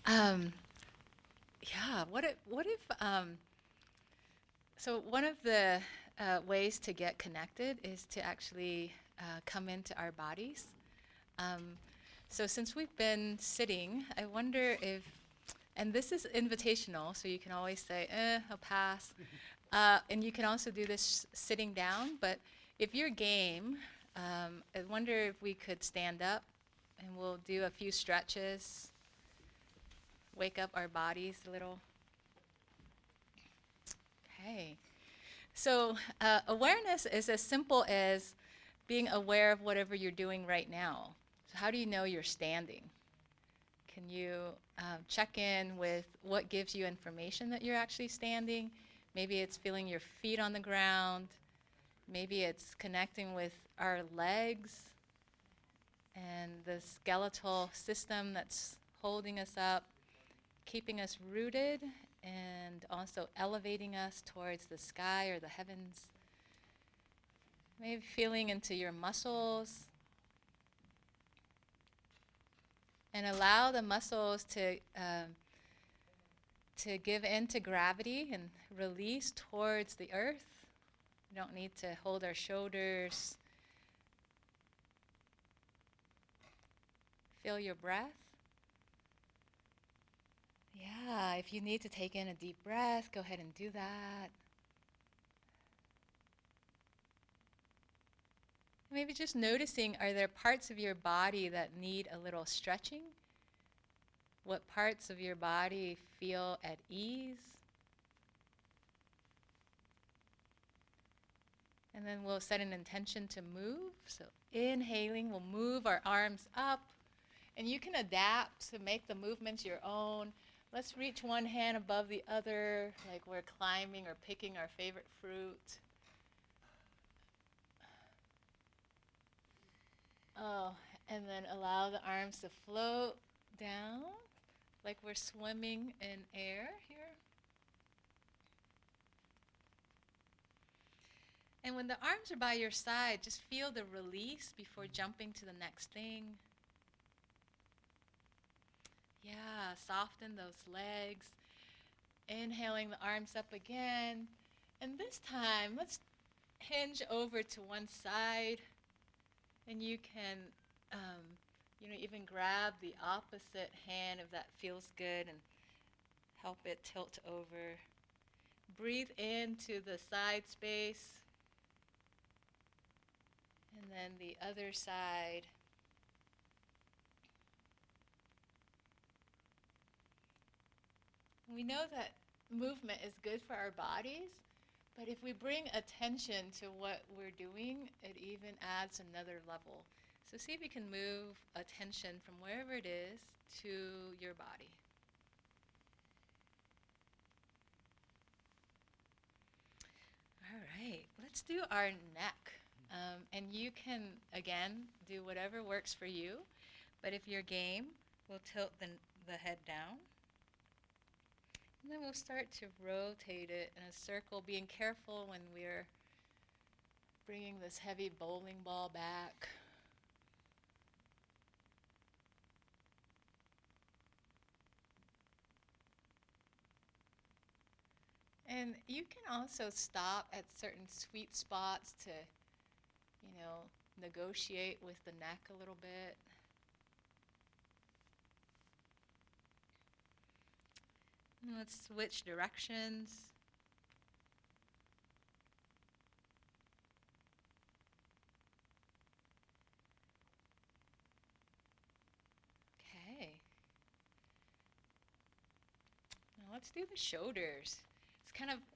Um, yeah, so one of the ways to get connected is to actually come into our bodies. Um, so since we've been sitting, I wonder if, and this is invitational, so you can always say, I'll pass. And you can also do this sitting down, but if you're game, I wonder if we could stand up and we'll do a few stretches, wake up our bodies a little. Okay. So awareness is as simple as being aware of whatever you're doing right now. So how do you know you're standing? Can you check in with what gives you information that you're actually standing? Maybe it's feeling your feet on the ground. Maybe it's connecting with our legs and the skeletal system that's holding us up, keeping us rooted, and also elevating us towards the sky or the heavens. Maybe feeling into your muscles. And allow the muscles to give in to gravity and release towards the earth. We don't need to hold our shoulders. Feel your breath. Yeah, if you need to take in a deep breath, go ahead and do that. Maybe just noticing, are there parts of your body that need a little stretching? What parts of your body feel at ease? And then we'll set an intention to move. So inhaling, we'll move our arms up. And you can adapt to make the movements your own. Let's reach one hand above the other, like we're climbing or picking our favorite fruit. Oh, and then allow the arms to float down, like we're swimming in air here. And when the arms are by your side, just feel the release before jumping to the next thing. Yeah, soften those legs. Inhaling the arms up again. And this time, let's hinge over to one side. And you can, even grab the opposite hand if that feels good and help it tilt over. Breathe into the side space. And then the other side. We know that movement is good for our bodies, but if we bring attention to what we're doing, it even adds another level. So see if you can move attention from wherever it is to your body. All right, let's do our neck. And you can, again, do whatever works for you. But if you're game, we'll tilt the head down. And then we'll start to rotate it in a circle, being careful when we're bringing this heavy bowling ball back. And you can also stop at certain sweet spots to, negotiate with the neck a little bit. And let's switch directions. Okay. Now let's do the shoulders.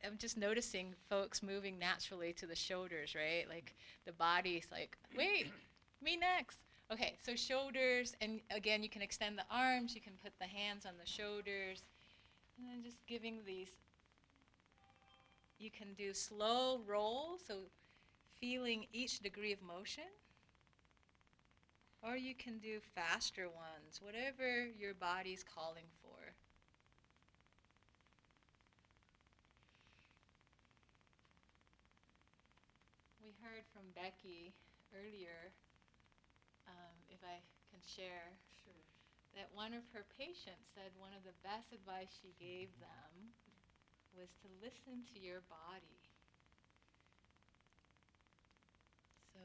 I'm just noticing folks moving naturally to the shoulders, right? Like the body's like, wait, me next. Okay, so shoulders, and again, you can extend the arms, you can put the hands on the shoulders, and then just giving these, you can do slow roll, so feeling each degree of motion, or you can do faster ones, whatever your body's calling for. We heard from Becky earlier, if I can share. Sure. that one of her patients said one of the best advice she gave them was to listen to your body. So,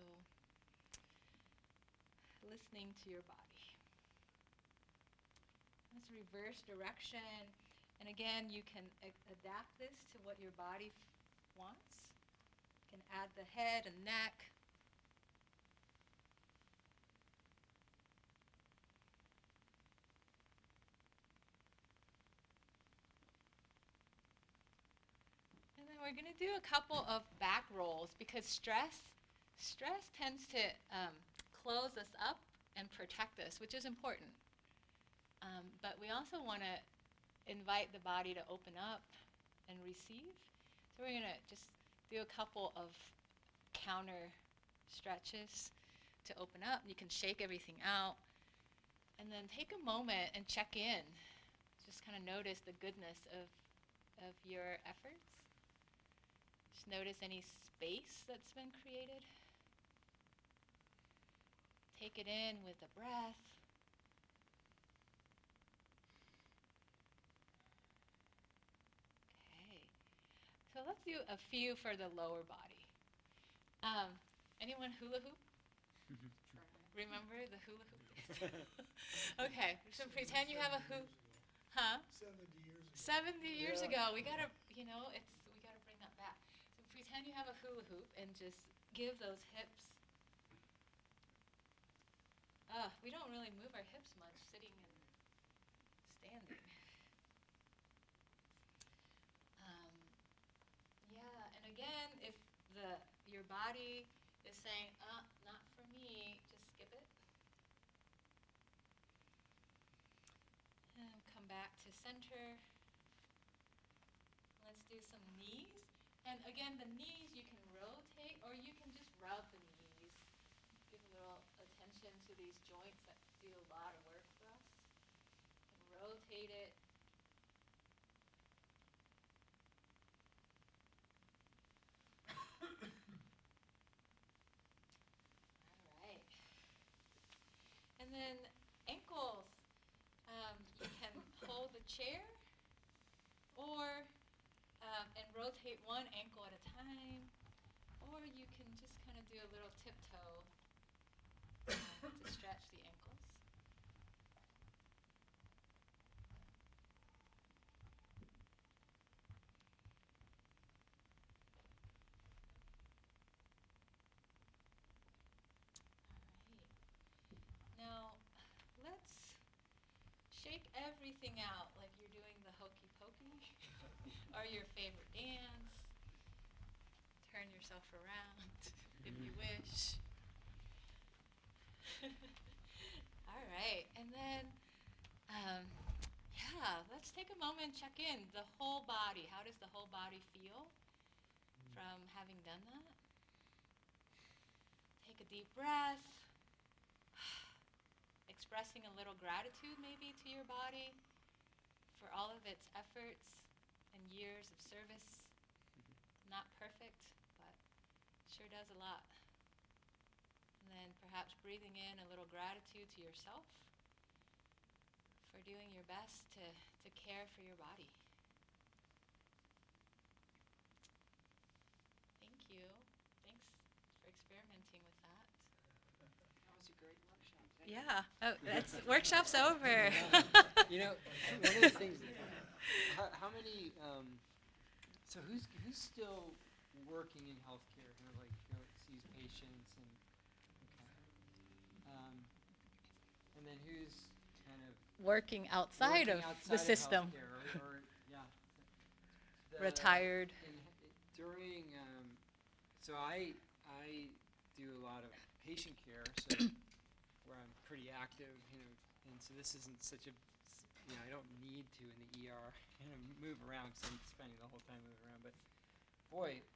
listening to your body. That's reverse direction. And again, you can adapt this to what your body wants. You can add the head and neck. And then we're going to do a couple of back rolls because stress tends to close us up and protect us, which is important. But we also want to invite the body to open up and receive. So we're going to just do a couple of counter stretches to open up. You can shake everything out. And then take a moment and check in. Just kind of notice the goodness of your efforts. Just notice any space that's been created. Take it in with a breath. Okay. So let's do a few for the lower body. Anyone hula hoop? Remember the hula hoop? Okay, so pretend you have a hoop. Huh? 70 years ago. 70 years ago. We gotta bring that back. So pretend you have a hula hoop and just give those hips. We don't really move our hips much sitting and standing. Yeah, and again, if your body is saying, not for me, just skip it. And come back to center. Let's do some knees. And again, the knees you can rotate or you can just rub the knees. Give a little attention to these joints that do a lot of work for us. And rotate it. All right. And then ankles. You can hold the chair or and rotate one ankle at a time, or you can just kind of do a little tiptoe to stretch the ankles. All right. Now, let's shake everything out like you're doing the hokey pokey or your favorite dance. Turn yourself around if you wish. All right, and then, let's take a moment and check in. The whole body, how does the whole body feel from having done that? Take a deep breath. Expressing a little gratitude maybe to your body for all of its efforts and years of service. Not perfect, but sure does a lot. And then perhaps breathing in a little gratitude to yourself for doing your best to care for your body. Thank you. Thanks for experimenting with that. That was a great workshop. Yeah. Oh, that's workshop's over. You know, one of the things. How many? So who's still working in healthcare? Who sees patients and okay. And then who's kind of Working outside of the system. or yeah. Retired. During so I do a lot of patient care, so where I'm pretty active, and so this isn't such a, I don't need to in the ER move around because I'm spending the whole time moving around. But boy,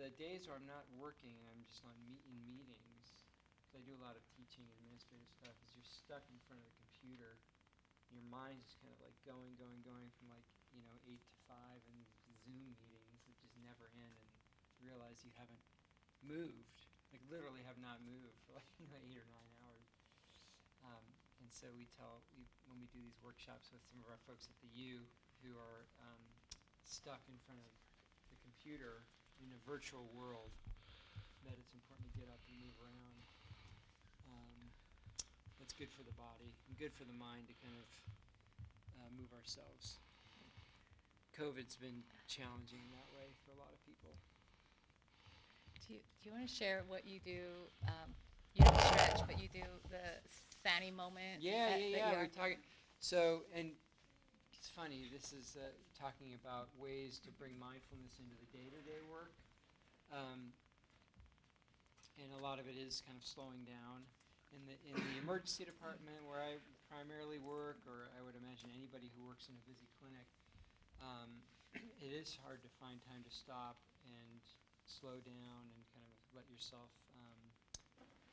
the days where I'm not working and I'm just on meetings, because I do a lot of teaching and administrative stuff, is you're stuck in front of the computer. Your mind's just kind of like going from 8 to 5 and Zoom meetings that just never end, and realize you haven't moved, literally have not moved for 8 or 9 hours. And so when we do these workshops with some of our folks at the U who are stuck in front of the computer in a virtual world, that it's important to get up and move around. That's good for the body and good for the mind to kind of move ourselves. COVID's been challenging in that way for a lot of people. Do you want to share what you do? You don't stretch, but you do the Sani moment. Yeah. We're talking. So, and it's funny. This is talking about ways to bring mindfulness into the day-to-day work, and a lot of it is kind of slowing down. In the emergency department where I primarily work, or I would imagine anybody who works in a busy clinic, it is hard to find time to stop and slow down and kind of let yourself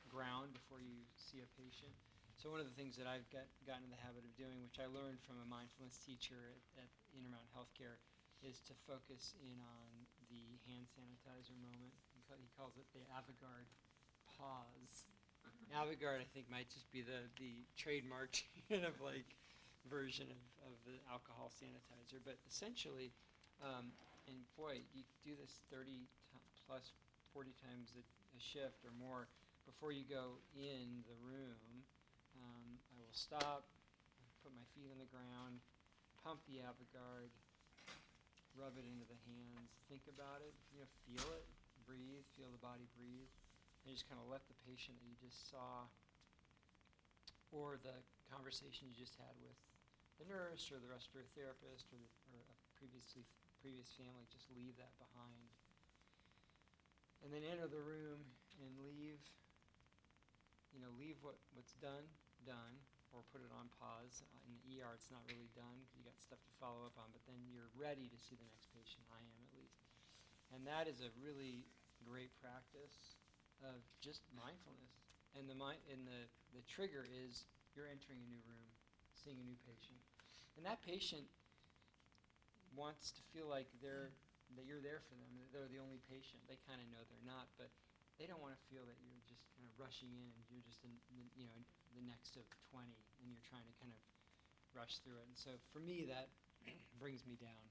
ground before you see a patient. So one of the things that I've gotten in the habit of doing, which I learned from a mindfulness teacher at Intermountain Healthcare, is to focus in on the hand sanitizer moment. He calls it the avant-garde pause. Avant-garde, I think, might just be the trademark kind of like version of the alcohol sanitizer. But essentially, and boy, you do this 30 plus 40 times a shift or more before you go in the room. I will stop, put my feet on the ground, pump the avant-garde, rub it into the hands, think about it, feel it, breathe, feel the body breathe. And just kind of let the patient that you just saw or the conversation you just had with the nurse or the respiratory therapist or a previous family, just leave that behind. And then enter the room and leave what's done, or put it on pause. In the ER, it's not really done because you got stuff to follow up on, but then you're ready to see the next patient. I am, at least. And that is a really great practice of just mindfulness, and the trigger is you're entering a new room, seeing a new patient, and that patient wants to feel like that you're there for them, that they're the only patient. They kind of know they're not, but they don't want to feel that you're just kind of rushing in and you're just in the next of 20 and you're trying to kind of rush through it. And so for me, that brings me down.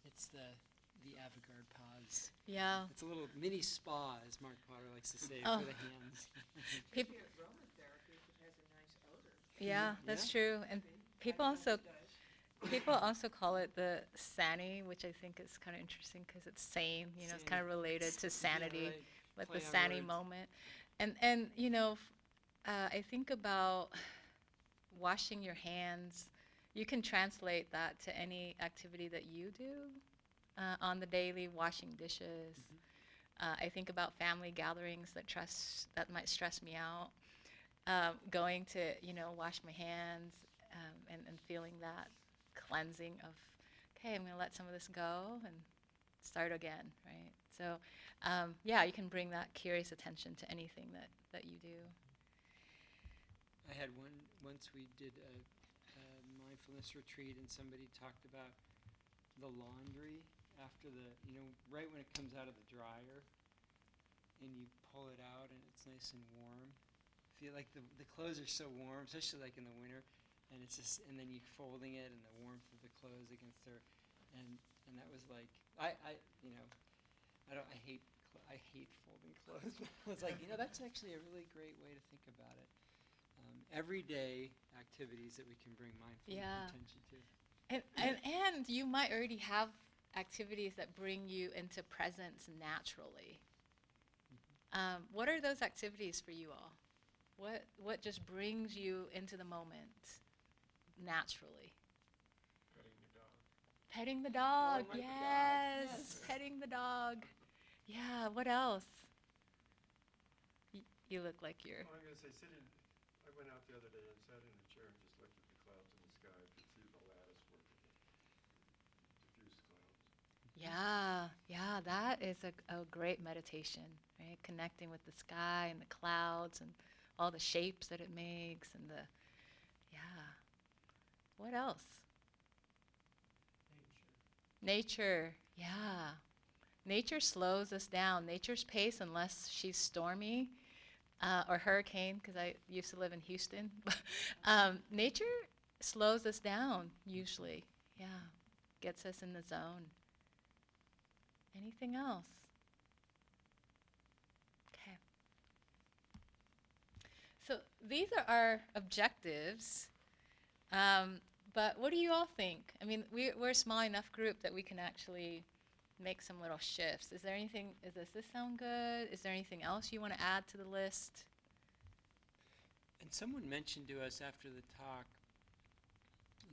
It's the avant-garde pause. Yeah. It's a little mini spa, as Mark Potter likes to say, Oh. for the hands. People, Aromatherapy, it has a nice odor. yeah, that's Yeah. true. And people also call it the Sani, which I think is kind of interesting because it's sane. It's kind of related to sanity, Yeah, right. with Play the on Sani words. moment. And I think about washing your hands. You can translate that to any activity that you do on the daily, washing dishes. I think about family gatherings that might stress me out. Going to, wash my hands and feeling that cleansing of, okay, I'm going to let some of this go and start again, right? So, you can bring that curious attention to anything that you do. I had once we did a mindfulness retreat, and somebody talked about the laundry after right when it comes out of the dryer, and you pull it out and it's nice and warm. Feel like the clothes are so warm, especially like in the winter, and it's just, and then you folding it and the warmth of the clothes against their, and that was like I hate folding clothes. I was like, that's actually a really great way to think about it. Everyday activities that we can bring mindful attention to. And you might already have activities that bring you into presence naturally. What are those activities for you all? What just brings you into the moment naturally? Petting the dog. Oh my God, Yes. yes. Petting the dog. Yeah, what else? You look like you're... Well, I'm going to say, I went out the other day and sat in a chair and just looked at the clouds in the sky. I could see the lattice work of the diffuse clouds. Yeah, that is a great meditation, right? Connecting with the sky and the clouds and all the shapes that it makes and what else? Nature, yeah. Nature slows us down. Nature's pace, unless she's stormy, or hurricane, because I used to live in Houston. Nature slows us down usually. Yeah, gets us in the zone. Anything else? Okay. So these are our objectives. But what do you all think? I mean, we're a small enough group that we can actually make some little shifts. Is there anything, does this sound good? Is there anything else you want to add to the list? And someone mentioned to us after the talk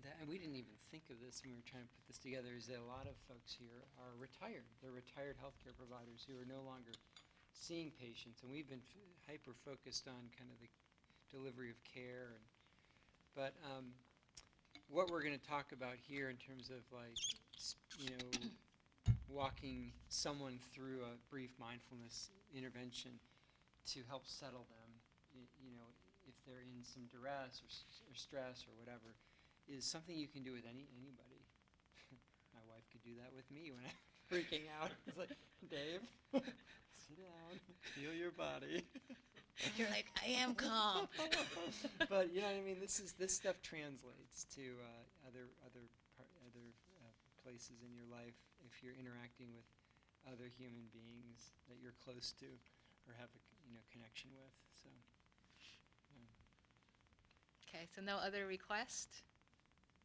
that, and we didn't even think of this when we were trying to put this together, is that a lot of folks here are retired. They're retired healthcare providers who are no longer seeing patients, and we've been hyper-focused on kind of the delivery of care. But what we're going to talk about here in terms of like, walking someone through a brief mindfulness intervention to help settle them, if they're in some duress or stress or whatever, is something you can do with anybody. My wife could do that with me when I'm freaking out. It's like, Dave, sit down, feel your body. You're like, I am calm. But you know what I mean. This stuff translates to other places in your life if you're interacting with other human beings that you're close to or have a connection with. So. Okay, so no other request?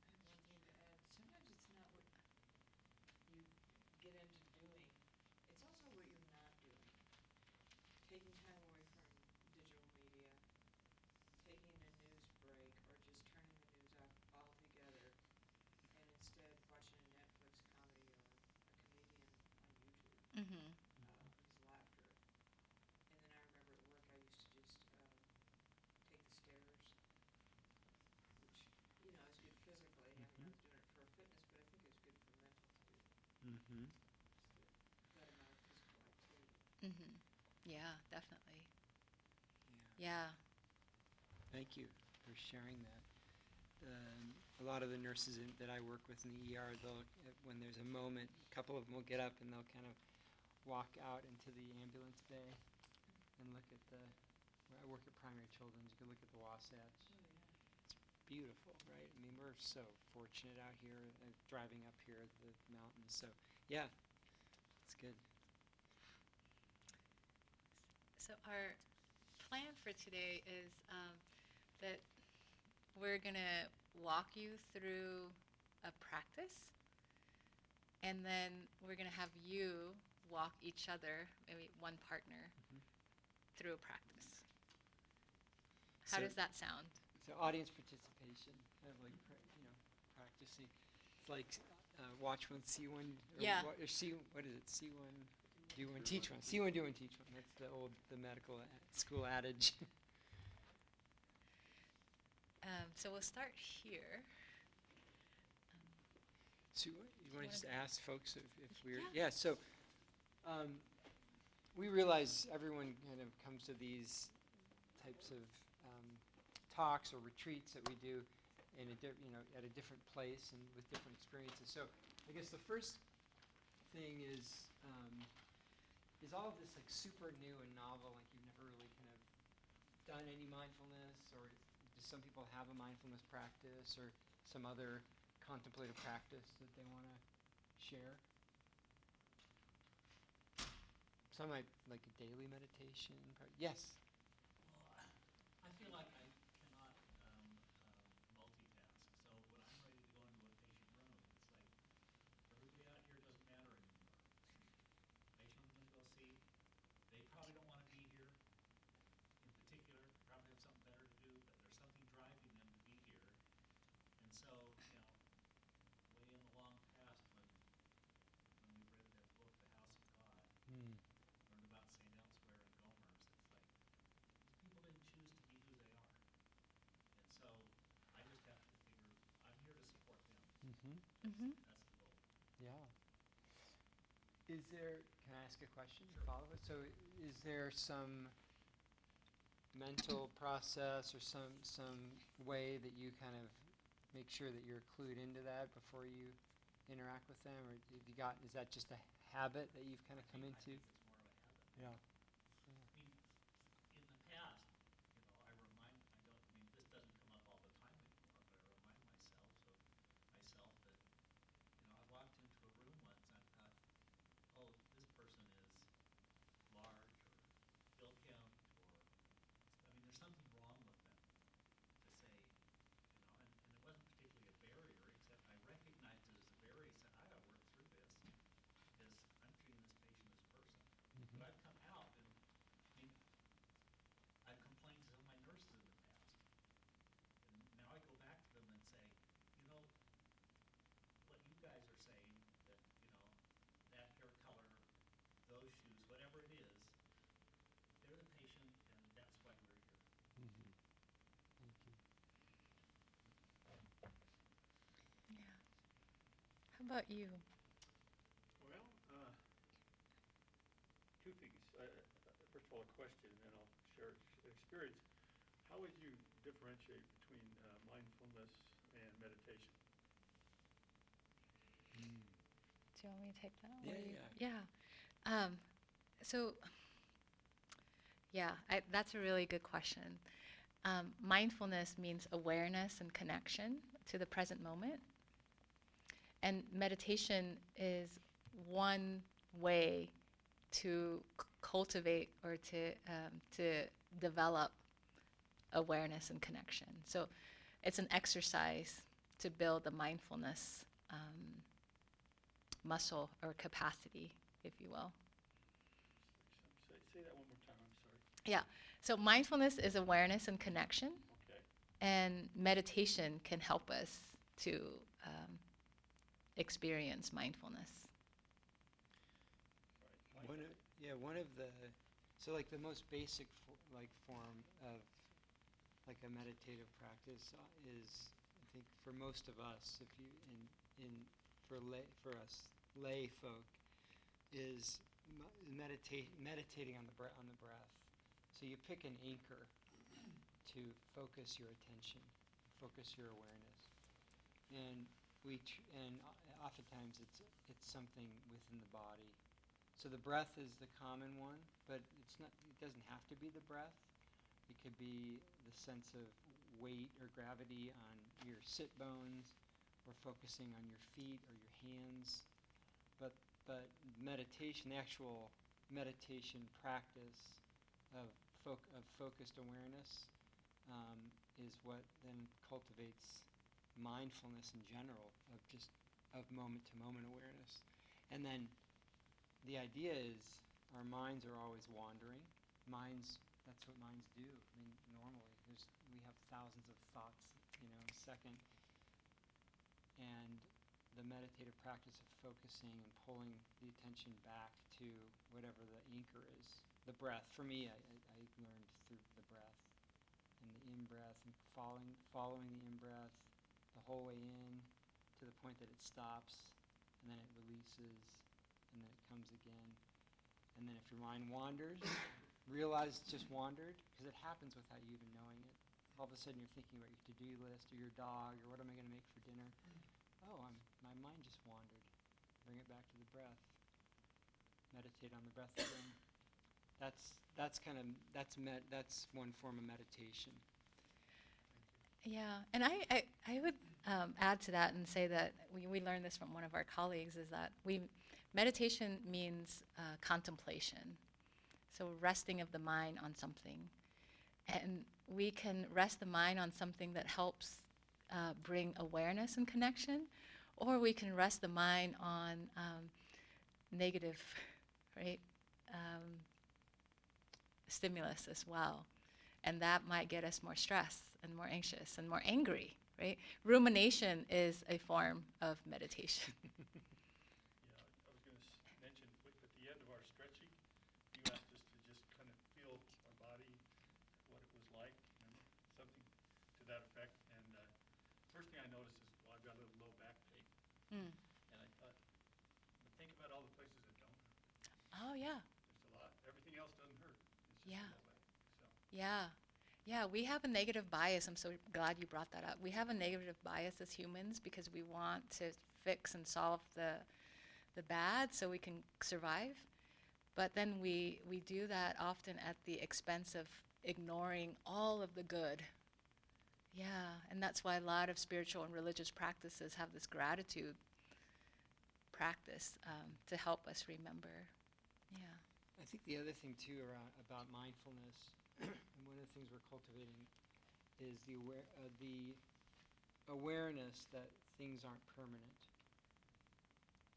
I have one thing to add. Sometimes it's not what you get into doing, it's also what you're not doing. Taking time away from digital media, taking a news break, or just turning the news off altogether, and instead watching a Netflix comedy or a comedian on YouTube, Mm-hmm. his laughter. And then I remember at work I used to just take the stairs, which, is good physically. I mean, I was doing it for fitness, but I think it's good for mental too. Mm-hmm. Just that amount of physical activity. Mm-hmm. Yeah, definitely. Yeah. Yeah. Thank you for sharing that. A lot of the nurses that I work with in the ER, when there's a moment, a couple of them will get up and they'll kind of walk out into the ambulance bay and look at I work at Primary Children's, you can look at the Wasatch. Oh, yeah. It's beautiful, right? I mean, we're so fortunate out here, driving up here the mountains. So, yeah, it's good. So our plan for today is that we're going to walk you through a practice, and then we're going to have you walk each other, maybe one partner, through a practice. How So- does that sound? So audience participation, like practicing. It's like watch one, see one, or Yeah. or see, what is it? See one, do one, teach one. See one, do one, teach one. That's the medical school adage. So we'll start here. So you want to just ask folks if we're Yeah. So we realize everyone kind of comes to these types of talks or retreats that we do in at a different place and with different experiences. So I guess the first thing is all of this like super new and novel, like you've never really kind of done any mindfulness, or do some people have a mindfulness practice or some other contemplative practice that they want to share? Some might like a daily meditation. Yes. Well, I feel like I cannot multitask. So when I'm ready to go into a patient room, it's like everybody out here doesn't matter anymore. Patient I'm going to go see, they probably don't want to be here in particular, probably have something better to do, but there's something driving them to be here. And so, way in the long past when we read that book, The House of God, learned about St. Elsewhere and Gomers, it's like, these people didn't choose to be who they are. And so I just have to figure, I'm here to support them. Mm-hmm. That's the goal. Yeah. Is there, can I ask a question? Sure. Follow it? So is there some mental process or some way that you kind of make sure that you're clued into that before you interact with them? Or is that just a habit that you've kind of come I into? think it's more of a habit. Yeah. I mean, in the past, about you? Well, two things. First of all, a question, and then I'll share experience. How would you differentiate between mindfulness and meditation? Do you want me to take that? Yeah, Or you- yeah. Yeah. So, yeah, that's a really good question. Mindfulness means awareness and connection to the present moment. And meditation is one way to cultivate or to develop awareness and connection. So it's an exercise to build the mindfulness muscle or capacity, if you will. Say that one more time. I'm sorry. Yeah. So mindfulness is awareness and connection, Okay. and meditation can help us to experience mindfulness. Right. One of the, so like the most basic form of like a meditative practice is, I think for most of us, if you for us lay folk, is meditating on the breath. So you pick an anchor to focus your attention, focus your awareness, and oftentimes it's something within the body. So the breath is the common one, but it's not. It doesn't have to be the breath. It could be the sense of weight or gravity on your sit bones, or focusing on your feet or your hands. But meditation, the actual meditation practice of focused awareness, is what then cultivates mindfulness in general, of moment to moment awareness. And then the idea is our minds are always wandering. That's what minds do. I mean, normally we have thousands of thoughts, a second. And the meditative practice of focusing and pulling the attention back to whatever the anchor is. The breath. For me, I learned through the breath and the in-breath, and following the in-breath the whole way in to the point that it stops, and then it releases, and then it comes again. And then if your mind wanders, realize it's just wandered, because it happens without you even knowing it. All of a sudden you're thinking about your to-do list or your dog or what am I going to make for dinner. Oh, my mind just wandered. Bring it back to the breath. Meditate on the breath again. That's one form of meditation. Yeah, and I would add to that and say that we learned this from one of our colleagues, is that meditation means contemplation, so resting of the mind on something. And we can rest the mind on something that helps bring awareness and connection, or we can rest the mind on negative, right, stimulus as well. And that might get us more stressed and more anxious and more angry, right? Rumination is a form of meditation. Yeah, I was going to mention at the end of our stretching, you asked us to just kind of feel our body, what it was like, something to that effect. And first thing I noticed is, well, I've got a little low back pain. Mm. And I thought, but think about all the places that don't hurt. Oh, yeah. There's a lot. Everything else doesn't hurt. It's just Yeah. a low back. So. Yeah. Yeah, we have a negative bias. I'm so glad you brought that up. We have a negative bias as humans because we want to fix and solve the bad so we can survive. But then we do that often at the expense of ignoring all of the good. Yeah, and that's why a lot of spiritual and religious practices have this gratitude practice to help us remember. Yeah. I think the other thing too about mindfulness, and one of the things we're cultivating, is the awareness that things aren't permanent.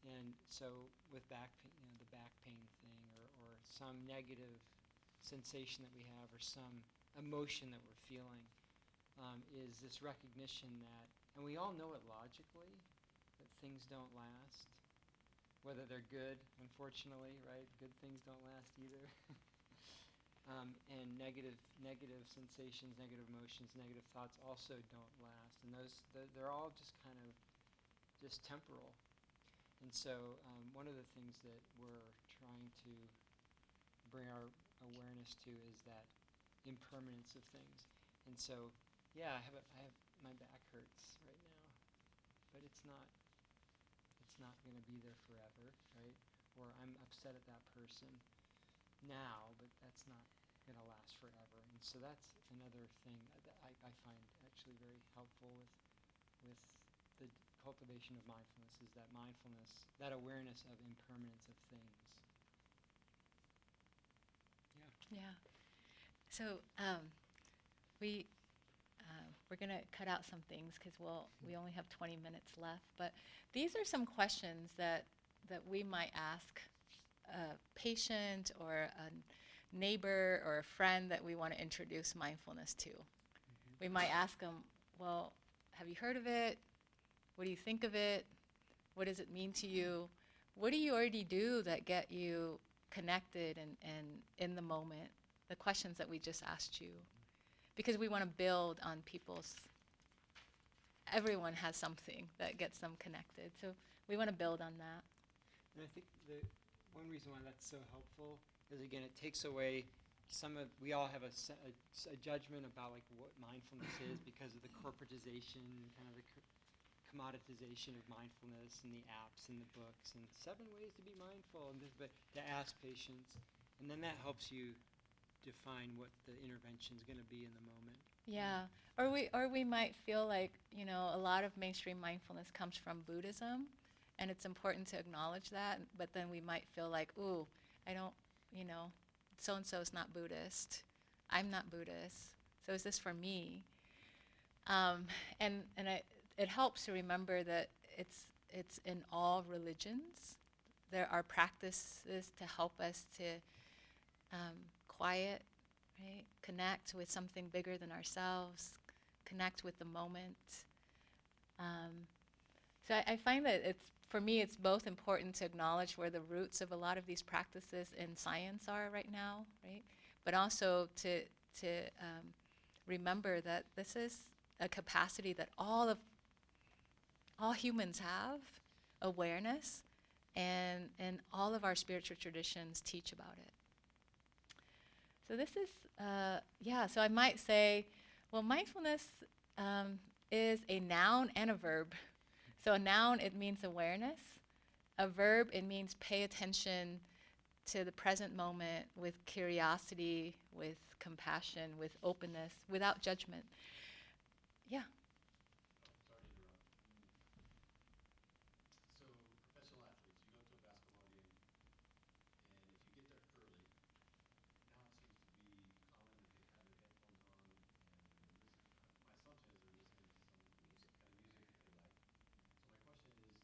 And so with back pain, the back pain thing, or some negative sensation that we have, or some emotion that we're feeling, is this recognition that, and we all know it logically, that things don't last. Whether they're good, unfortunately, right? Good things don't last either. And negative sensations, negative emotions, negative thoughts also don't last. And they're all just kind of just temporal. And so one of the things that we're trying to bring our awareness to is that impermanence of things. And so, yeah, I have my back hurts right now, but it's not going to be there forever, right? Or I'm upset at that person now, but that's not going to last forever. And so that's another thing that I find actually very helpful with the cultivation of mindfulness, is that mindfulness, that awareness of impermanence of things. Yeah. Yeah. So we we're gonna cut out some things because we only have 20 minutes left. But these are some questions that we might ask a patient or a neighbor or a friend that we want to introduce mindfulness to. We might ask them, well, have you heard of it? What do you think of it? What does it mean to you? What do you already do that get you connected and in the moment? The questions that we just asked you. Because we want to build on everyone has something that gets them connected. So we want to build on that. And I think the one reason why that's so helpful is, again, it takes away we all have a judgment about like what mindfulness is because of the corporatization, kind of the commoditization of mindfulness and the apps and the books and 7 ways to be mindful, but to ask patients, and then that helps you define what the intervention is going to be in the moment. Yeah. Or we might feel like, a lot of mainstream mindfulness comes from Buddhism, and it's important to acknowledge that, but then we might feel like, ooh, I don't, so-and-so is not Buddhist. I'm not Buddhist. So is this for me? It helps to remember that it's in all religions. There are practices to help us to quiet, right? Connect with something bigger than ourselves, connect with the moment. So I find that for me, it's both important to acknowledge where the roots of a lot of these practices in science are right now, right? But also to remember that this is a capacity that all humans have, awareness, and all of our spiritual traditions teach about it. So this is, so I might say, well, mindfulness is a noun and a verb. So a noun, it means awareness. A verb, it means pay attention to the present moment with curiosity, with compassion, with openness, without judgment. Yeah. Sorry to interrupt. So professional athletes, you go to a basketball game, and if you get there early, now it seems to be common that they have their headphones on, and they're listening. My assumption is they're listening to some kind of music that they like. So my question is,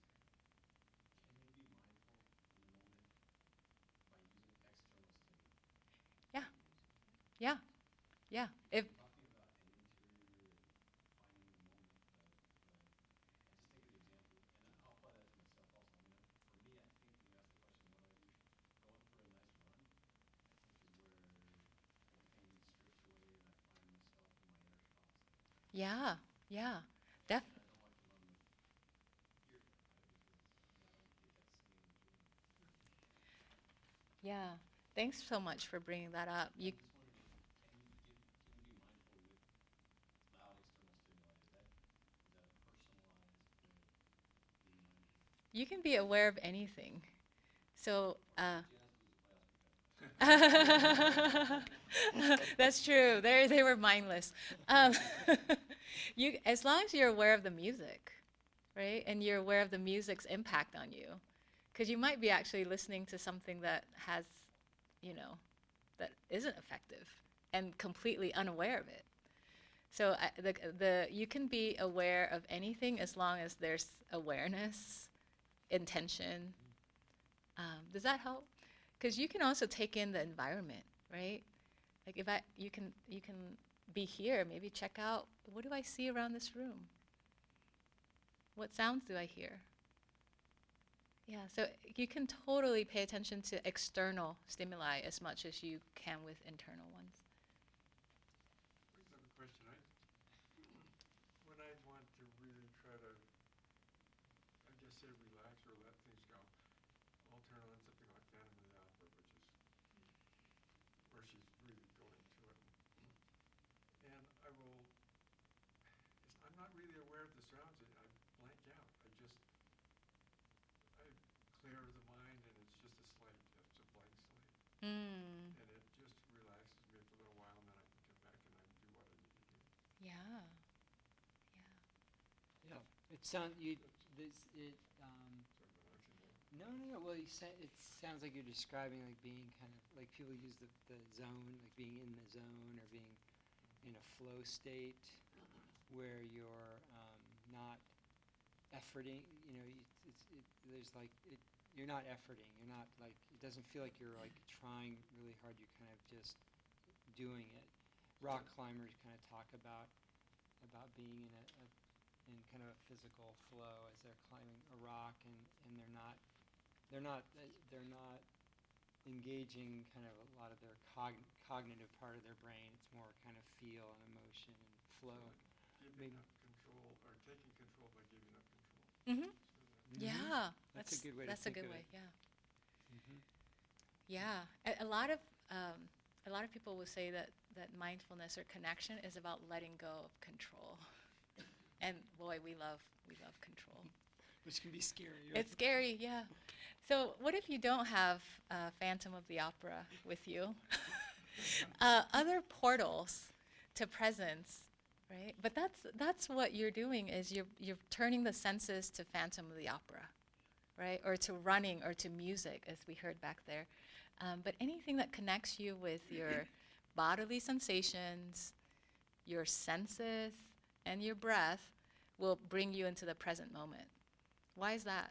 can they be mindful in the moment by using external stimuli? Yeah. Yeah. Yeah. You're talking about an interior and finding the moment, but I just think of the example, and I'll apply that to myself also. I mean, for me, I think when you ask the question, what do I do? Going for a nice run, I think is where the pain strips away and I find myself in my inner thoughts. Yeah. Yeah. And I don't like to run with earphones, right? Because I don't get that same enjoyment. Yeah. Thanks so much for bringing that up. I'm just wondering, can you be mindful with loud external stimuli? Is that a personalized way of being mindful? You can be aware of anything. So Jazz was a playoff because that's true. They were mindless. As long as you're aware of the music, right, and you're aware of the music's impact on you, because you might be actually listening to something that has, that isn't effective, and completely unaware of it. So you can be aware of anything as long as there's awareness, intention. Does that help? Because you can also take in the environment, right? Like you can be here, maybe check out, what do I see around this room? What sounds do I hear? Yeah, so you can totally pay attention to external stimuli as much as you can with internal ones. Brings up a question. When I want to really try to, I guess, say relax or let things go, I'll turn on something like Phantom of the Opera, which is where she's really going to it. And I will, I'm not really aware of the surroundings. I blank out. I clear the mind, and it's just a slate. It's a blank slate. Mm. And it just relaxes me for a little while, and then I can come back and I can do what I need to do. Yeah. Yeah. It sounds you. This it. Sorry about oxymoron. No. Well, it sounds like you're describing like being kind of like people use the zone, like being in the zone or being in a flow state where you're not efforting. You know, there's like it. You're not efforting. You're not like it doesn't feel like you're like trying really hard. You're kind of just doing it. Rock climbers kind of talk about being in kind of a physical flow as they're climbing a rock, and they're not engaging kind of a lot of their cognitive part of their brain. It's more kind of feel and emotion and flow. Giving up control, or taking control by giving up control. Mm-hmm. So Yeah. That's a good way to That's a think good of way. it. Yeah. Mm-hmm. Yeah. A lot of people will say that mindfulness or connection is about letting go of control. And boy, we love control. Which can be scary. Right? It's scary, yeah. So what if you don't have Phantom of the Opera with you? Other portals to presence, right? But that's what you're doing is you're turning the senses to Phantom of the Opera, right? Or to running or to music, as we heard back there. But anything that connects you with your bodily sensations, your senses, and your breath will bring you into the present moment. Why is that?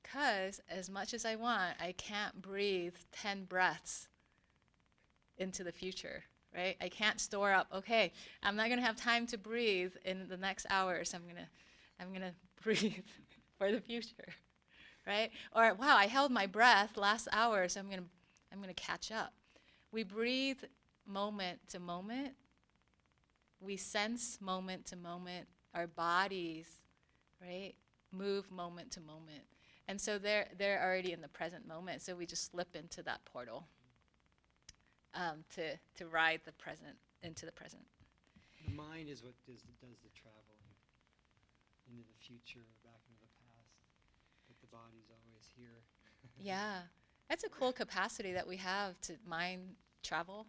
Because as much as I want, I can't breathe 10 breaths into the future, right? I can't store up, okay, I'm not going to have time to breathe in the next hour, so I'm going to breathe for the future, right? Or, wow, I held my breath last hour, so I'm going to catch up. We breathe moment to moment. We sense moment to moment. Our bodies, right, move moment to moment. And so they're already in the present moment, so we just slip into that portal to ride the present into the present. The mind is what does the traveling into the future, back into the past, but the body's always here. Yeah, that's a cool capacity that we have to mind travel,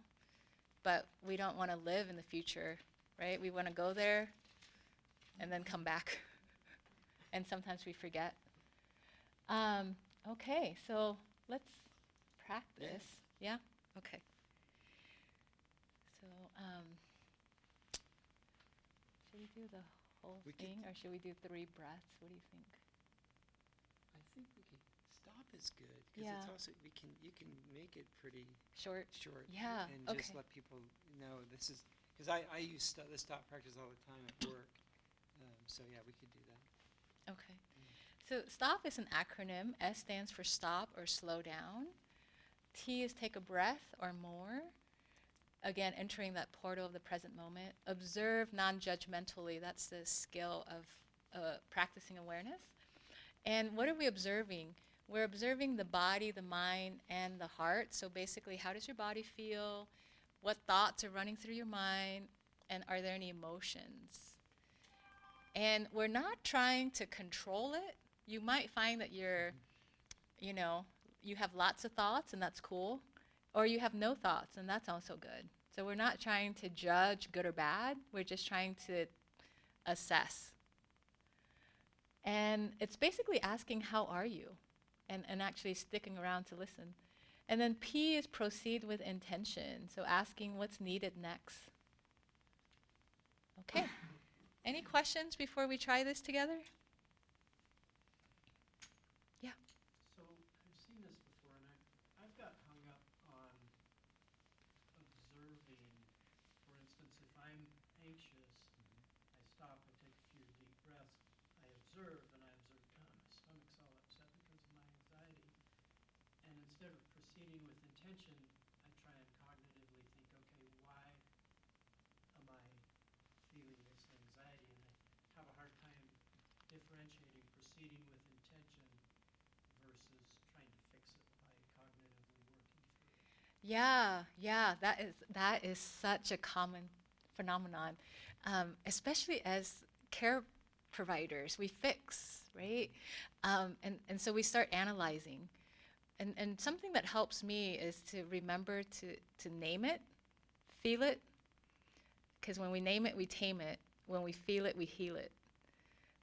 but we don't want to live in the future, right? We want to go there and then come back, and sometimes we forget. Okay, so let's practice. Yeah? Okay. So, should we do the whole We could thing, or should we do 3 breaths? What do you think? I think we can stop is good because Yeah. it's also you can make it pretty Short? short. Yeah, And just okay. let people know this is because I use the stop practice all the time at work. So yeah, we could do that. Okay. So STOP is an acronym. S stands for stop or slow down. T is take a breath or more. Again, entering that portal of the present moment. Observe non-judgmentally. That's the skill of practicing awareness. And what are we observing? We're observing the body, the mind, and the heart. So basically, how does your body feel? What thoughts are running through your mind? And are there any emotions? And we're not trying to control it. You might find that you have lots of thoughts, and that's cool. Or you have no thoughts, and that's also good. So we're not trying to judge good or bad. We're just trying to assess. And it's basically asking, how are you? And actually sticking around to listen. And then P is proceed with intention. So asking what's needed next. Okay. Any questions before we try this together? Yeah. So I've seen this before, and I've got hung up on observing. For instance, if I'm anxious, I stop, I take a few deep breaths, I observe, and I observe, my stomach's all upset because of my anxiety. And instead of proceeding with intention, I try and cognitively think, okay, why am I feeling this anxiety? And I have a hard differentiating proceeding with intention versus trying to fix it by cognitively working through it. Yeah, that is such a common phenomenon, especially as care providers. We fix, right? And so we start analyzing. And something that helps me is to remember to name it, feel it, because when we name it, we tame it. When we feel it, we heal it.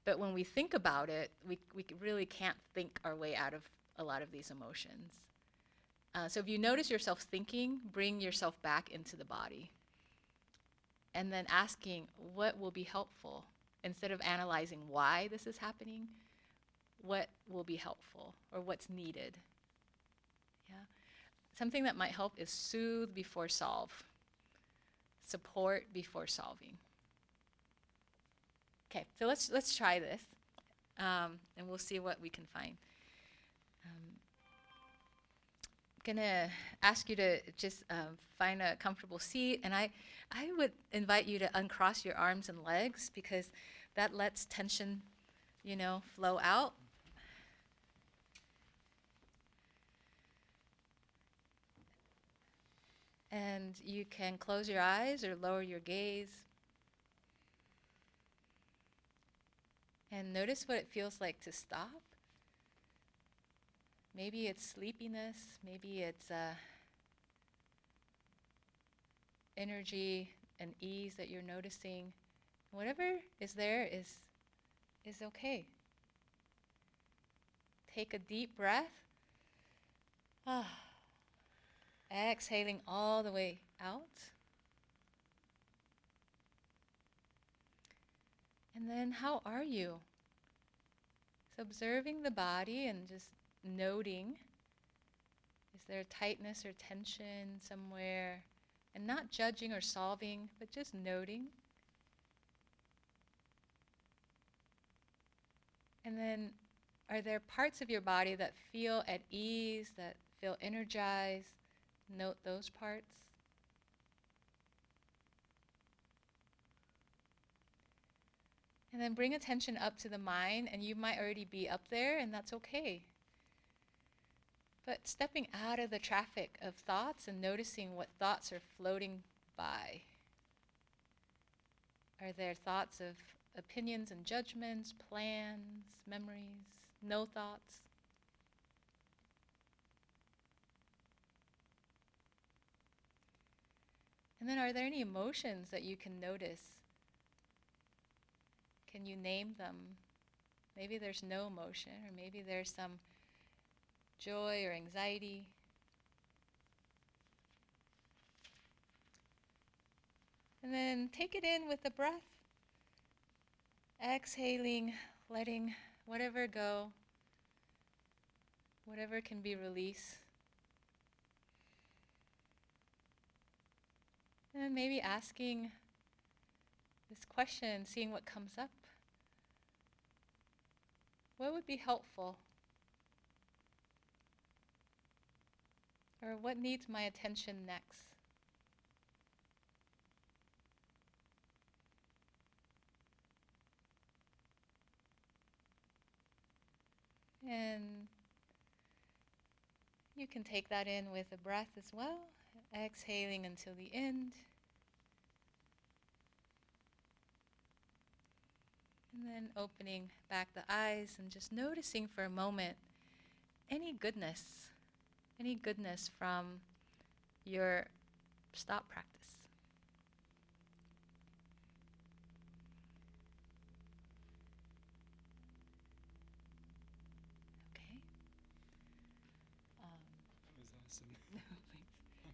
But when we think about it, we really can't think our way out of a lot of these emotions. So if you notice yourself thinking, bring yourself back into the body. And then asking what will be helpful. Instead of analyzing why this is happening, what will be helpful or what's needed. Yeah. Something that might help is soothe before solve. Support before solving. Okay, so let's try this, and we'll see what we can find. Gonna ask you to just find a comfortable seat, and I would invite you to uncross your arms and legs because that lets tension, flow out. And you can close your eyes or lower your gaze. And notice what it feels like to stop. Maybe it's sleepiness, maybe it's energy and ease that you're noticing. Whatever is there is okay. Take a deep breath. Exhaling all the way out. And then how are you? So observing the body and just noting, is there tightness or tension somewhere? And not judging or solving, but just noting. And then, are there parts of your body that feel at ease, that feel energized? Note those parts. And then bring attention up to the mind, and you might already be up there, and that's okay. But stepping out of the traffic of thoughts and noticing what thoughts are floating by. Are there thoughts of opinions and judgments, plans, memories, no thoughts? And then are there any emotions that you can notice? Can you name them? Maybe there's no emotion, or maybe there's some joy or anxiety. And then take it in with the breath. Exhaling, letting whatever go, whatever can be released. And then maybe asking this question, seeing what comes up. What would be helpful? Or what needs my attention next? And you can take that in with a breath as well, exhaling until the end. And then opening back the eyes and just noticing for a moment any goodness from your stop practice. Okay. That was awesome. Thanks.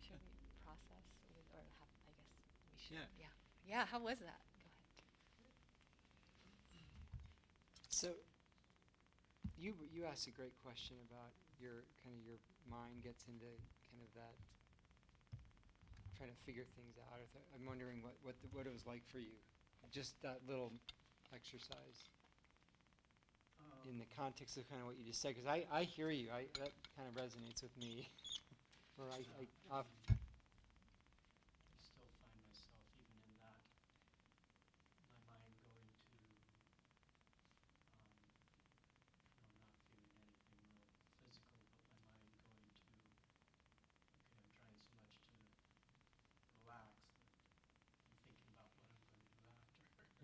Should we process or have, I guess we should. Yeah. Yeah, how was that? Go ahead. So you asked a great question about your mind gets into kind of that trying to figure things out. I'm wondering what it was like for you, just that little exercise in the context of kind of what you just said, because I hear you. That kind of resonates with me. Where I still find myself even in that, my mind going to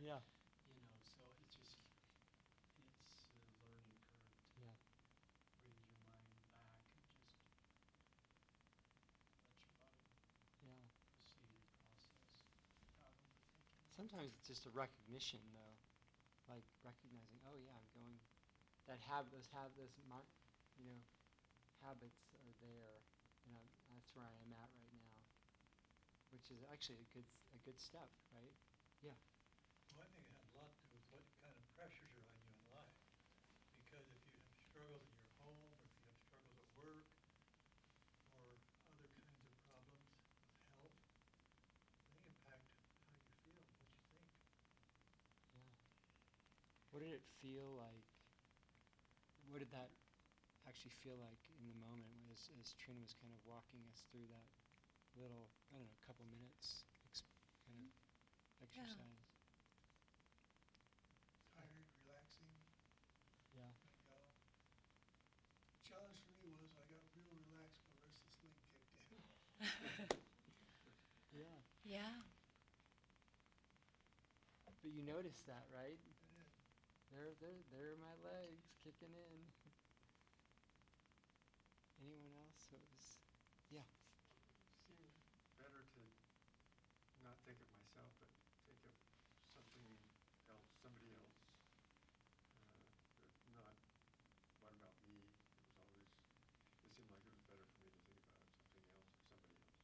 Yeah. You know, so it's just, it's a learning curve to Yeah. bring your mind back and just let your body Yeah. proceed and process without overthinking it. Sometimes it's just a recognition, though, like recognizing, oh yeah, I'm going. That habit, those you know, habits are there, and that's where I am at right now, which is actually a good step, right? Yeah. Well, I think it has a lot to do with what kind of pressures are on you in life. Because if you have struggles in your home, or if you have struggles at work, or other kinds of problems with health, they impact how you feel, what you think. Yeah. What did it feel like? What did that actually feel like in the moment as Trinh was kind of walking us through that little, I don't know, couple minutes kind of exercise? Tired, relaxing, Yeah. let go. The challenge for me was I got real relaxed when restless leg kicked in. Yeah. Yeah. But you noticed that, right? I did. There are my legs kicking in. Anyone else? So it was, yeah. Seemed better to not think of myself, but think of something else, somebody else. But not, what about me? It was always, it seemed like it was better for me to think about something else or somebody else.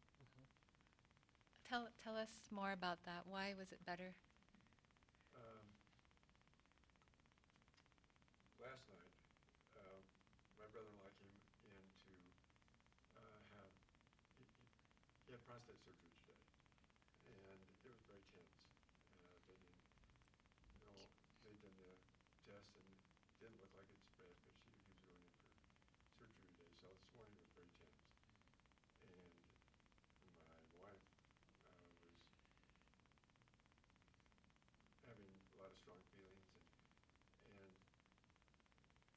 Tell us more about that. Why was it better? Last night, my brother-in-law came in to have, he had prostate surgery today, and it was very tense. They didn't know, they'd done the test and didn't look like it's bad, but he was going in for surgery today, so this morning it was very tense. And my wife was having a lot of strong feelings, and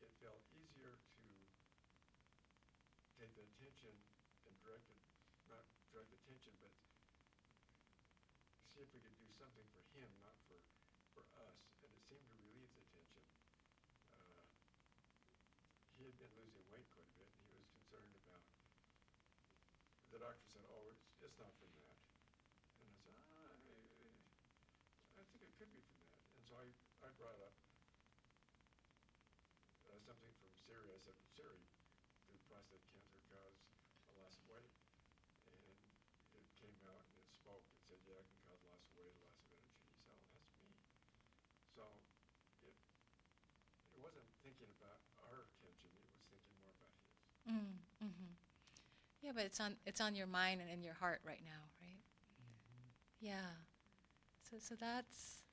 it felt easier to take the attention and not direct attention, but see if we could do something for him, not for us. And it seemed to relieve the tension. He had been losing weight quite a bit, and he was concerned about, the doctor said, oh, it's not from that. And I said, I think it could be from that. And so I brought up something from Siri. I said, Siri, did prostate cancer cause a loss of weight? And it came out and it spoke. It said, yeah, it can cause loss of weight, loss of energy. He said, oh, that's me. So it wasn't thinking about our tension. It was thinking more about his. Mm-hmm. Yeah, but it's on your mind and in your heart right now, right? Mm-hmm. Yeah. So that's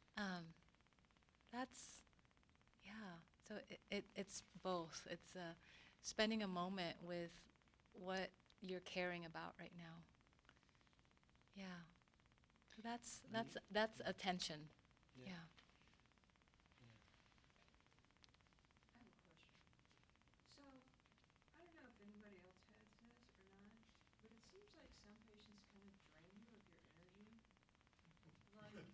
yeah. So it's both. It's spending a moment with what you're caring about right now. Yeah. So that's attention. Yeah. I have a question. So, I don't know if anybody else has this or not, but it seems like some patients kind of drain you of your energy. Like, I mean,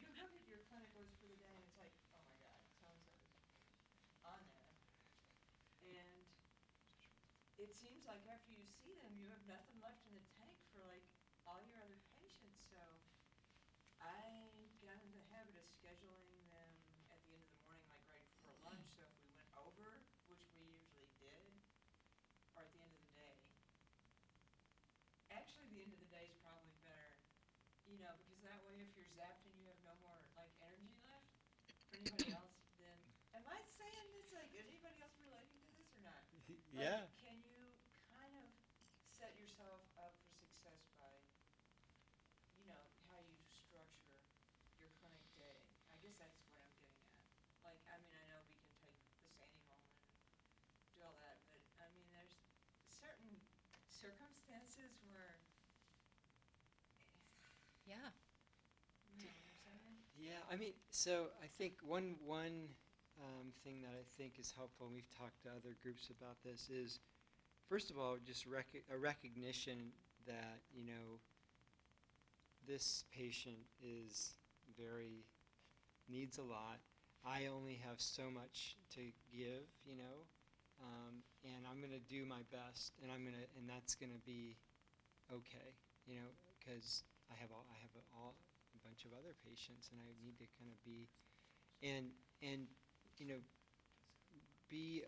you look at your clinic list for the day and it's like, oh my God, so-and-so's on there. And it seems like after you see them, you have nothing left in the tank for like all your other patients. So I got in the habit of scheduling them at the end of the morning, like right before lunch. So if we went over, which we usually did, or at the end of the day. Actually, the end of the day is probably better, because that way if you're zapped and you have no more like energy left for anybody else, then am I saying this like anybody else relating to this or not? Yeah. Like, can you kind of set yourself up for success by, how you structure your clinic day? I guess that's what I'm getting at. Like, I mean, I know we can take the Sandy moment and do all that, but I mean, there's certain circumstances where, Yeah. you know what I'm saying? Yeah, I mean, so I think one thing that I think is helpful, and we've talked to other groups about this, is first of all just a recognition that this patient is needs a lot. I only have so much to give, and I'm gonna do my best, and that's gonna be okay, because I have a bunch of other patients, and I need to kind of be, and be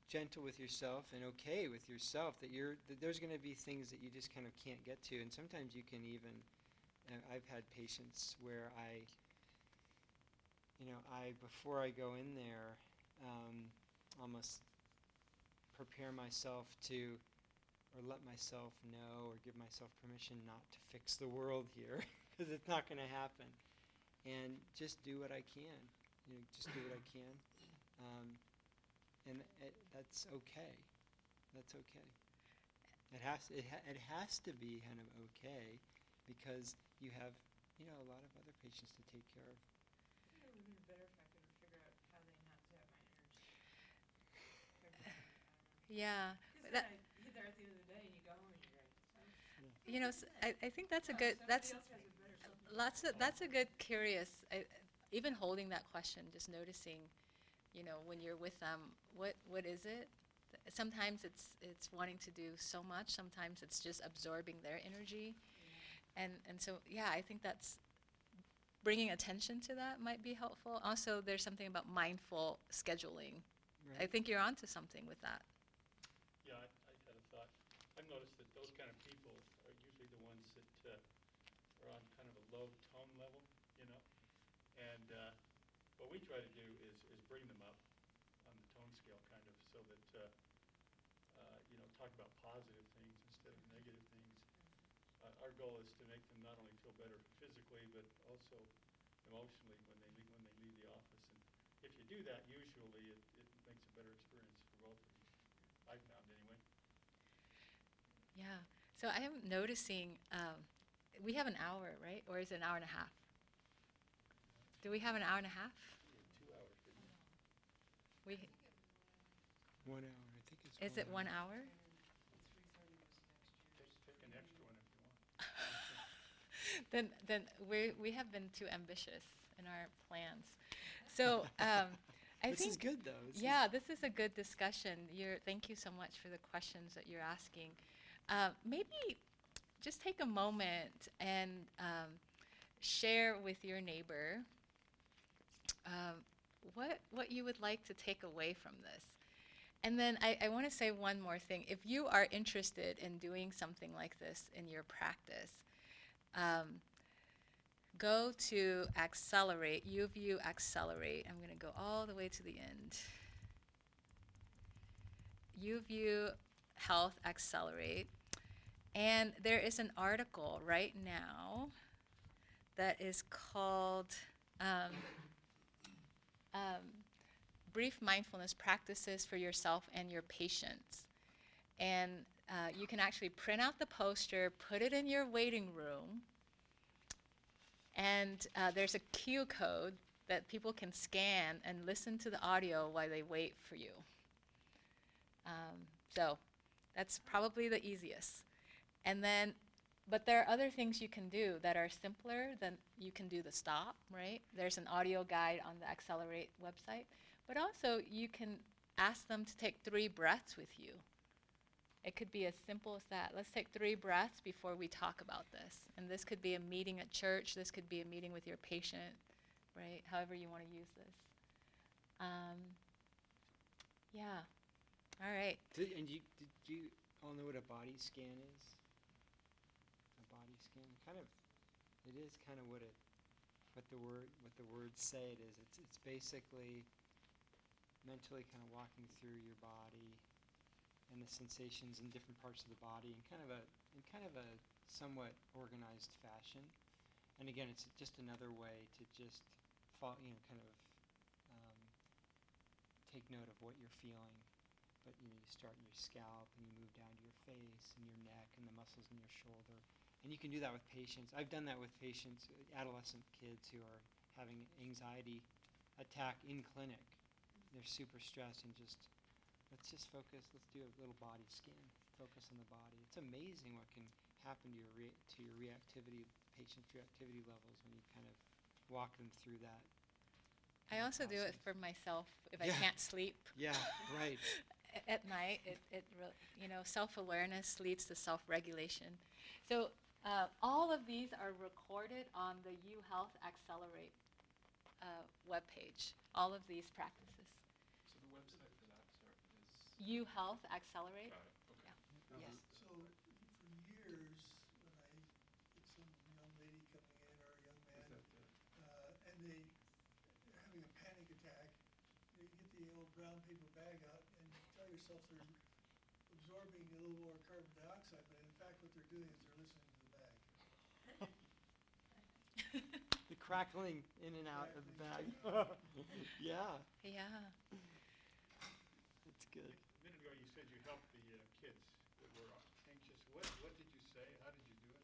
gentle with yourself and okay with yourself that there's going to be things that you just kind of can't get to, and sometimes you can even. I've had patients where I before I go in there, almost prepare myself to, or let myself know, or give myself permission not to fix the world here, because it's not going to happen, and just do what I can. Just do what I can. And that's okay. That's okay. It has to be kind of okay, because you have a lot of other patients to take care of. I think it would have been better if I could have figured out how they not zap my energy. Yeah. Because That, then you get there at the end of the day and you go home and you're like, I think that's a oh, good, somebody else has a better something. that's a good curious, even holding that question, just noticing, when you're with them, what is it? Sometimes it's wanting to do so much. Sometimes it's just absorbing their energy. And so, yeah, I think that's bringing attention to that might be helpful. Also, there's something about mindful scheduling. Right. I think you're onto something with that. Yeah, I had a thought. I've noticed that those kind of people are usually the ones that are on kind of a low tone level, and what we try to do is bring them up on the tone scale, kind of, so that talk about positive things instead of negative things. Our goal is to make them not only feel better physically, but also emotionally when they leave the office. And if you do that, usually it makes a better experience for both of you. I've found anyway. Yeah. So I am noticing, we have an hour, right? Or is it an hour and a half? Do we have an hour and a half? We had 2 hours, didn't we? We, 1 hour, I think it's. is it 1 hour? 3:30 was next year's. Take an extra one if you want. Then we have been too ambitious in our plans. So I This think is good, though. this is a good discussion. Thank you so much for the questions that you're asking. Maybe just take a moment and share with your neighbor what you would like to take away from this. And then I want to say one more thing. If you are interested in doing something like this in your practice, go to Accelerate, UView Accelerate. I'm going to go all the way to the end. UView Health Accelerate. And there is an article right now that is called Brief Mindfulness Practices for Yourself and Your Patients. And you can actually print out the poster, put it in your waiting room, and there's a QR code that people can scan and listen to the audio while they wait for you. So that's probably the easiest. And then, but there are other things you can do that are simpler than you can do the stop, right? There's an audio guide on the Accelerate website. But also, you can ask them to take 3 breaths with you. It could be as simple as that. Let's take 3 breaths before we talk about this. And this could be a meeting at church. This could be a meeting with your patient, right? However you want to use this. Yeah. All right. Did you all know what a body scan is? A body scan, it is kind of what the words say it is. It's basically mentally kind of walking through your body and the sensations in different parts of the body in kind of a somewhat organized fashion. And again, it's just another way to just take note of what you're feeling. But you start in your scalp and you move down to your face and your neck and the muscles in your shoulder. And you can do that with patients. I've done that with patients, adolescent kids who are having anxiety attack in clinic. They're super stressed, and let's just focus. Let's do a little body scan. Focus on the body. It's amazing what can happen to your reactivity, patient's reactivity levels when you kind of walk them through that. I also do it process. for myself if I Yeah. can't sleep. Yeah, right. At night, self-awareness leads to self-regulation. So all of these are recorded on the U Health Accelerate webpage, all of these practices. So the website for that, sorry, is. U Health Accelerate. Got it, okay. Yeah. Yes. So for years, when I get some young lady coming in or a young man, Is that and they're having a panic attack, you get the old brown paper bag out and you tell yourself they're absorbing a little more carbon dioxide, but in fact what they're doing is they're listening to the bag. The crackling in and out of the bag. Yeah, Yeah. that's good. A minute ago, you said you helped the kids that were anxious. What did you say? How did you do it?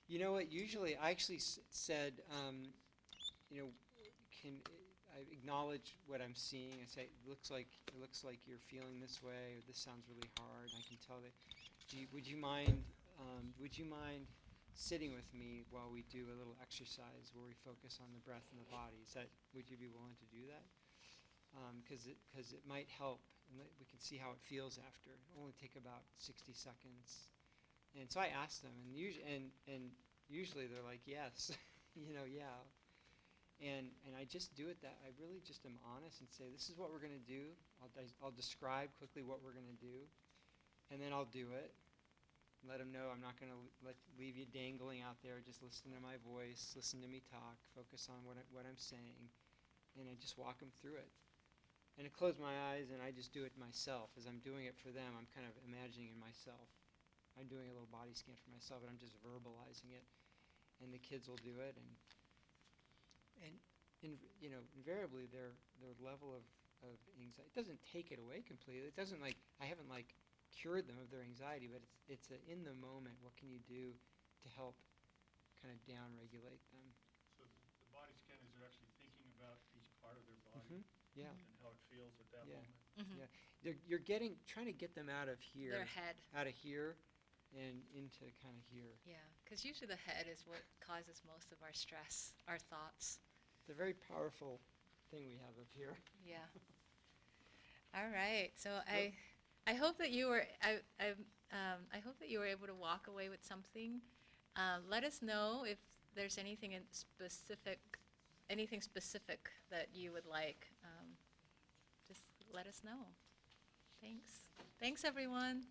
You know what? Usually, I actually said, can I acknowledge what I'm seeing? I say, it looks like you're feeling this way, or this sounds really hard. I can tell that. Would you mind sitting with me while we do a little exercise where we focus on the breath and the body? Would you be willing to do that? Because it might help, and we can see how it feels after. It'll only take about 60 seconds. And so I asked them, and usually they're like, yes, yeah. And I just do it that I really just am honest and say, this is what we're going to do. I'll describe quickly what we're going to do, and then I'll do it. Let them know I'm not going to leave you dangling out there. Just listen to my voice, listen to me talk, focus on what I'm saying, and I just walk them through it. And I close my eyes and I just do it myself. As I'm doing it for them, I'm kind of imagining it myself. I'm doing a little body scan for myself, and I'm just verbalizing it. And the kids will do it, and invariably their level of anxiety, it doesn't take it away completely. It doesn't I haven't cured them of their anxiety, but it's in the moment, what can you do to help kind of down-regulate them? So the body scanners are actually thinking about each part of their body Yeah, and how it feels at that Yeah. moment. Mhm. yeah. You're trying to get them out of here, Their head. out of here, and into kind of here. Yeah, because usually the head is what causes most of our stress, our thoughts. It's a very powerful thing we have up here. Yeah. All right. So I hope that you were I hope that you were able to walk away with something. Let us know if there's anything specific that you would like. Just let us know. Thanks. Thanks, everyone.